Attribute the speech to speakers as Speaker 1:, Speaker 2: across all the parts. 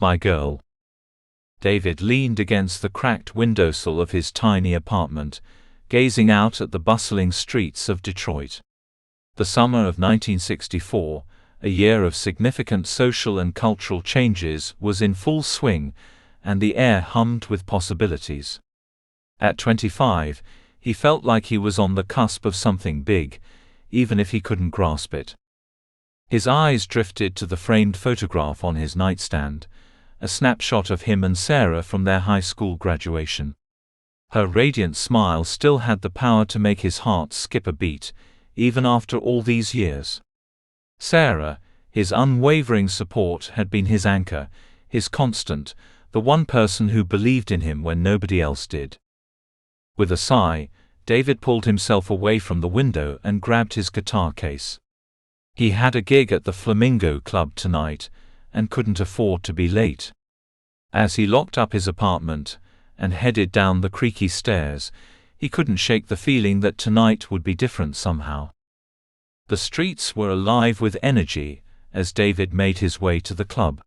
Speaker 1: My girl. David leaned against the cracked windowsill of his tiny apartment, gazing out at the bustling streets of Detroit. The summer of 1964, a year of significant social and cultural changes, was in full swing, and the air hummed with possibilities. At 25, he felt like he was on the cusp of something big, even if he couldn't grasp it. His eyes drifted to the framed photograph on his nightstand, a snapshot of him and Sarah from their high school graduation. Her radiant smile still had the power to make his heart skip a beat, even after all these years. Sarah, his unwavering support, had been his anchor, his constant, the one person who believed in him when nobody else did. With a sigh, David pulled himself away from the window and grabbed his guitar case. He had a gig at the Flamingo Club tonight, and couldn't afford to be late. As he locked up his apartment and headed down the creaky stairs, he couldn't shake the feeling that tonight would be different somehow. The streets were alive with energy as David made his way to the club.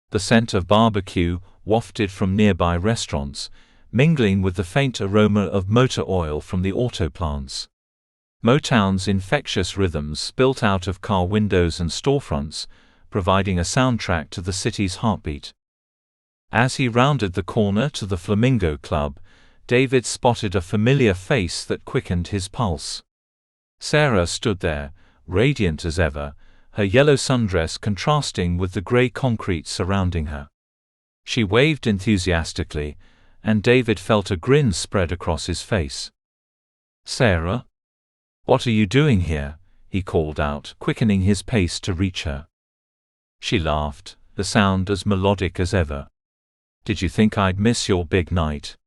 Speaker 1: The scent of barbecue wafted from nearby restaurants, mingling with the faint aroma of motor oil from the auto plants. Motown's infectious rhythms spilt out of car windows and storefronts, providing a soundtrack to the city's heartbeat. As he rounded the corner to the Flamingo Club, David spotted a familiar face that quickened his pulse. Sarah stood there, radiant as ever, her yellow sundress contrasting with the gray concrete surrounding her. She waved enthusiastically, and David felt a grin spread across his face. "Sarah? What are you doing here?" he called out, quickening his pace to reach her. She laughed, the sound as melodic as ever. "Did you think I'd miss your big night?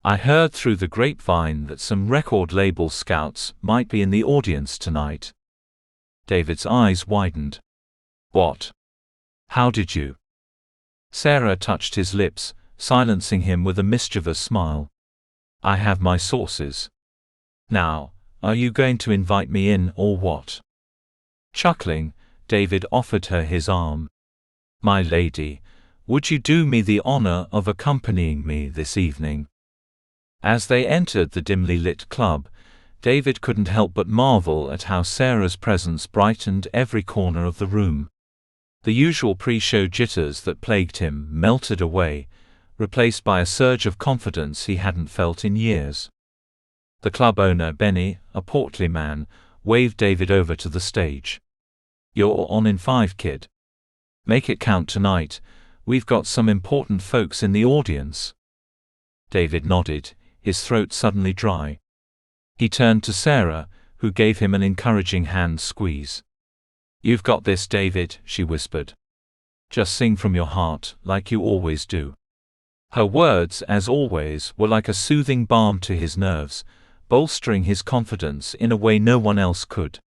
Speaker 1: I heard through the grapevine that some record label scouts might be in the audience tonight." David's eyes widened. "What? How did you?" Sarah touched his lips, silencing him with a mischievous smile. "I have my sources. Now, are you going to invite me in or what?" Chuckling, David offered her his arm. "My lady, would you do me the honor of accompanying me this evening?" As they entered the dimly lit club, David couldn't help but marvel at how Sarah's presence brightened every corner of the room. The usual pre-show jitters that plagued him melted away, replaced by a surge of confidence he hadn't felt in years. The club owner, Benny, a portly man, waved David over to the stage. "You're on in 5, kid. Make it count tonight. We've got some important folks in the audience." David nodded, his throat suddenly dry. He turned to Sarah, who gave him an encouraging hand squeeze. "You've got this, David," she whispered. "Just sing from your heart, like you always do." Her words, as always, were like a soothing balm to his nerves, bolstering his confidence in a way no one else could.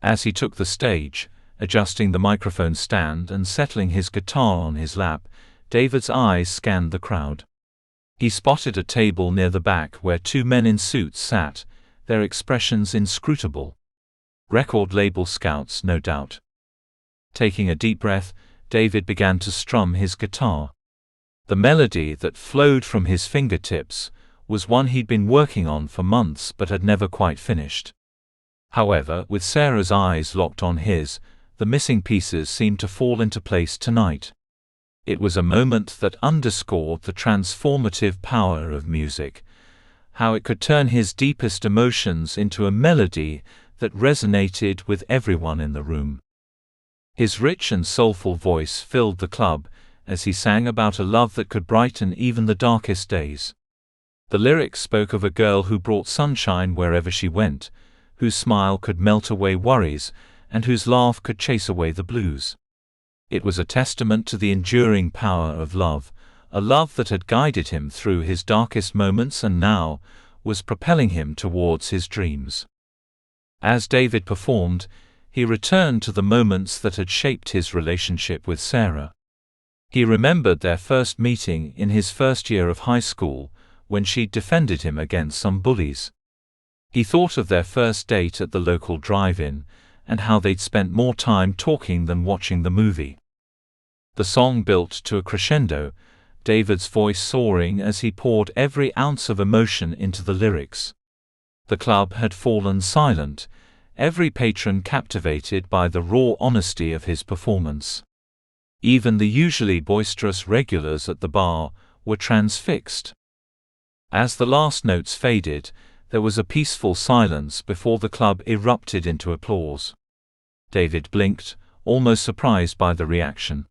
Speaker 1: As he took the stage, adjusting the microphone stand and settling his guitar on his lap, David's eyes scanned the crowd. He spotted a table near the back where 2 men in suits sat, their expressions inscrutable. Record label scouts, no doubt. Taking a deep breath, David began to strum his guitar. The melody that flowed from his fingertips was one he'd been working on for months but had never quite finished. However, with Sarah's eyes locked on his, the missing pieces seemed to fall into place tonight. It was a moment that underscored the transformative power of music, how it could turn his deepest emotions into a melody that resonated with everyone in the room. His rich and soulful voice filled the club as he sang about a love that could brighten even the darkest days. The lyrics spoke of a girl who brought sunshine wherever she went, whose smile could melt away worries, and whose laugh could chase away the blues. It was a testament to the enduring power of love, a love that had guided him through his darkest moments and now was propelling him towards his dreams. As David performed, he returned to the moments that had shaped his relationship with Sarah. He remembered their first meeting in his first year of high school, when she'd defended him against some bullies. He thought of their first date at the local drive-in, and how they'd spent more time talking than watching the movie. The song built to a crescendo, David's voice soaring as he poured every ounce of emotion into the lyrics. The club had fallen silent, every patron captivated by the raw honesty of his performance. Even the usually boisterous regulars at the bar were transfixed. As the last notes faded, there was a peaceful silence before the club erupted into applause. David blinked, almost surprised by the reaction.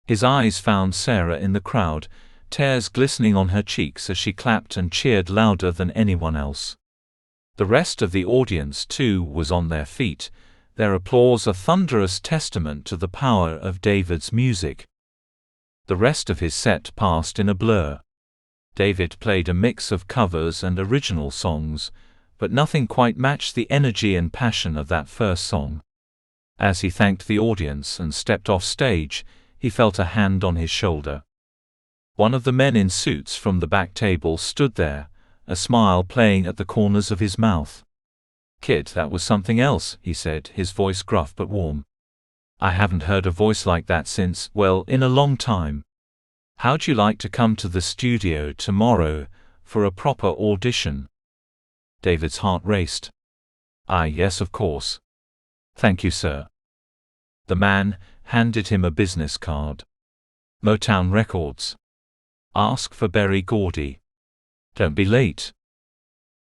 Speaker 1: His eyes found Sarah in the crowd, tears glistening on her cheeks as she clapped and cheered louder than anyone else. The rest of the audience, too, was on their feet, their applause a thunderous testament to the power of David's music. The rest of his set passed in a blur. David played a mix of covers and original songs, but nothing quite matched the energy and passion of that first song. As he thanked the audience and stepped off stage, he felt a hand on his shoulder. One of the men in suits from the back table stood there, a smile playing at the corners of his mouth. "Kid, that was something else," he said, his voice gruff but warm. "I haven't heard a voice like that since, well, in a long time. How'd you like to come to the studio tomorrow for a proper audition?" David's heart raced. Yes, of course. Thank you, sir." The man handed him a business card. "Motown Records. Ask for Berry Gordy. Don't be late."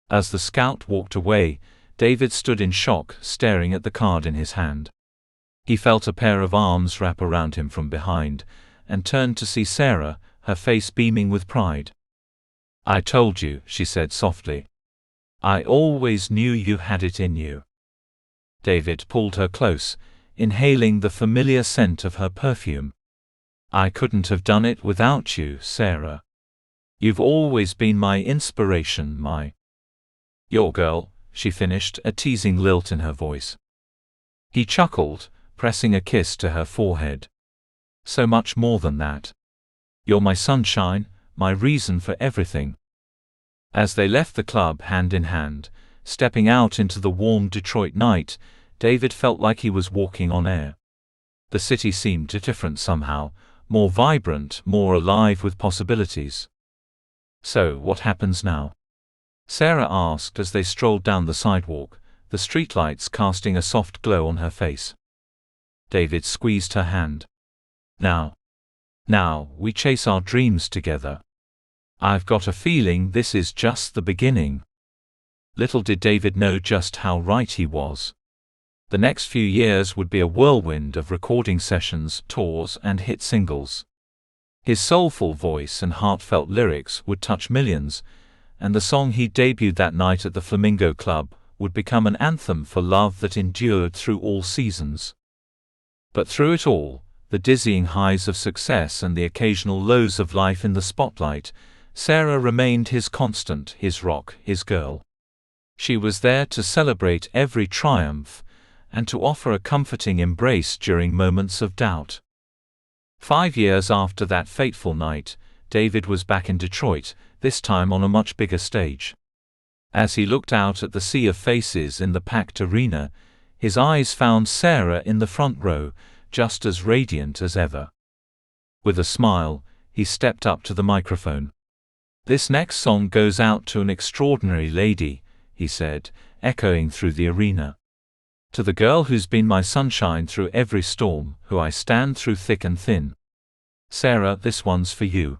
Speaker 1: As the scout walked away, David stood in shock, staring at the card in his hand. He felt a pair of arms wrap around him from behind, and turned to see Sarah, her face beaming with pride. "I told you," she said softly. "I always knew you had it in you." David pulled her close, inhaling the familiar scent of her perfume. "I couldn't have done it without you, Sarah. You've always been my inspiration, your girl," she finished, a teasing lilt in her voice. He chuckled, pressing a kiss to her forehead. "So much more than that. You're my sunshine, my reason for everything." As they left the club hand in hand, stepping out into the warm Detroit night, David felt like he was walking on air. The city seemed different somehow, more vibrant, more alive with possibilities. "So, what happens now?" Sarah asked as they strolled down the sidewalk, the streetlights casting a soft glow on her face. David squeezed her hand. Now, we chase our dreams together. I've got a feeling this is just the beginning." Little did David know just how right he was. The next few years would be a whirlwind of recording sessions, tours, and hit singles. His soulful voice and heartfelt lyrics would touch millions, and the song he debuted that night at the Flamingo Club would become an anthem for love that endured through all seasons. But through it all, the dizzying highs of success and the occasional lows of life in the spotlight, Sarah remained his constant, his rock, his girl. She was there to celebrate every triumph, and to offer a comforting embrace during moments of doubt. 5 years after that fateful night, David was back in Detroit, this time on a much bigger stage. As he looked out at the sea of faces in the packed arena, his eyes found Sarah in the front row, just as radiant as ever. With a smile, he stepped up to the microphone. "This next song goes out to an extraordinary lady," he said, echoing through the arena. "To the girl who's been my sunshine through every storm, who I stand through thick and thin. Sarah, this one's for you."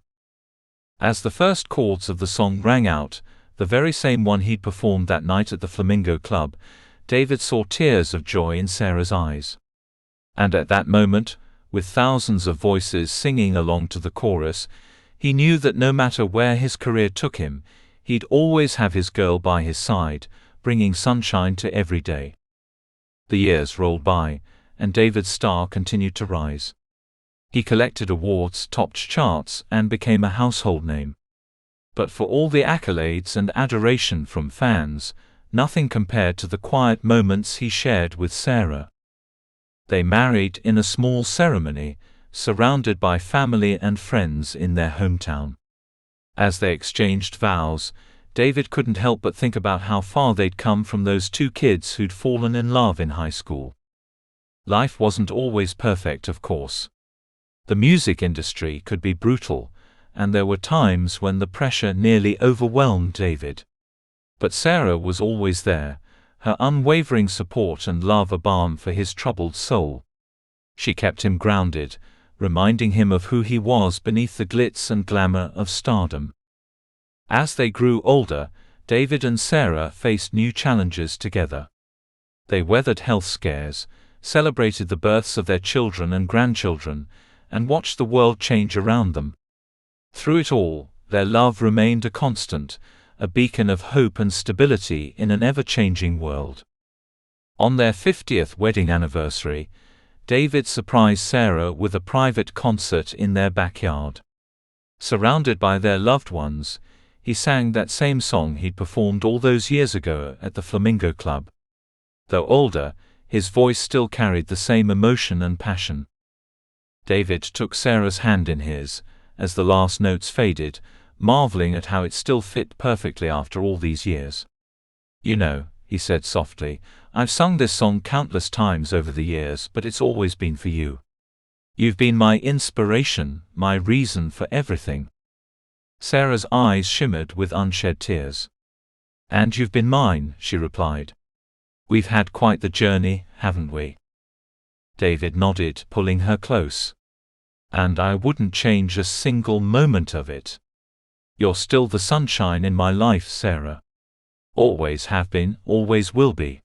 Speaker 1: As the first chords of the song rang out, the very same one he'd performed that night at the Flamingo Club, David saw tears of joy in Sarah's eyes. And at that moment, with thousands of voices singing along to the chorus, he knew that no matter where his career took him, he'd always have his girl by his side, bringing sunshine to every day. The years rolled by, and David's star continued to rise. He collected awards, topped charts, and became a household name. But for all the accolades and adoration from fans, nothing compared to the quiet moments he shared with Sarah. They married in a small ceremony, surrounded by family and friends in their hometown. As they exchanged vows, David couldn't help but think about how far they'd come from those two kids who'd fallen in love in high school. Life wasn't always perfect, of course. The music industry could be brutal, and there were times when the pressure nearly overwhelmed David. But Sarah was always there, her unwavering support and love a balm for his troubled soul. She kept him grounded, reminding him of who he was beneath the glitz and glamour of stardom. As they grew older, David and Sarah faced new challenges together. They weathered health scares, celebrated the births of their children and grandchildren, and watched the world change around them. Through it all, their love remained a constant, a beacon of hope and stability in an ever-changing world. On their 50th wedding anniversary, David surprised Sarah with a private concert in their backyard. Surrounded by their loved ones, he sang that same song he'd performed all those years ago at the Flamingo Club. Though older, his voice still carried the same emotion and passion. David took Sarah's hand in his, as the last notes faded, marveling at how it still fit perfectly after all these years. "You know," he said softly, "I've sung this song countless times over the years, but it's always been for you. You've been my inspiration, my reason for everything." Sarah's eyes shimmered with unshed tears. "And you've been mine," she replied. "We've had quite the journey, haven't we?" David nodded, pulling her close. "And I wouldn't change a single moment of it. You're still the sunshine in my life, Sarah. Always have been, always will be."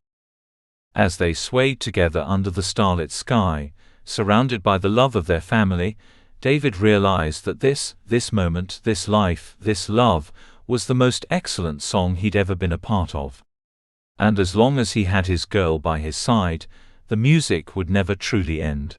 Speaker 1: As they swayed together under the starlit sky, surrounded by the love of their family, David realized that this moment, this life, this love, was the most excellent song he'd ever been a part of. And as long as he had his girl by his side, the music would never truly end.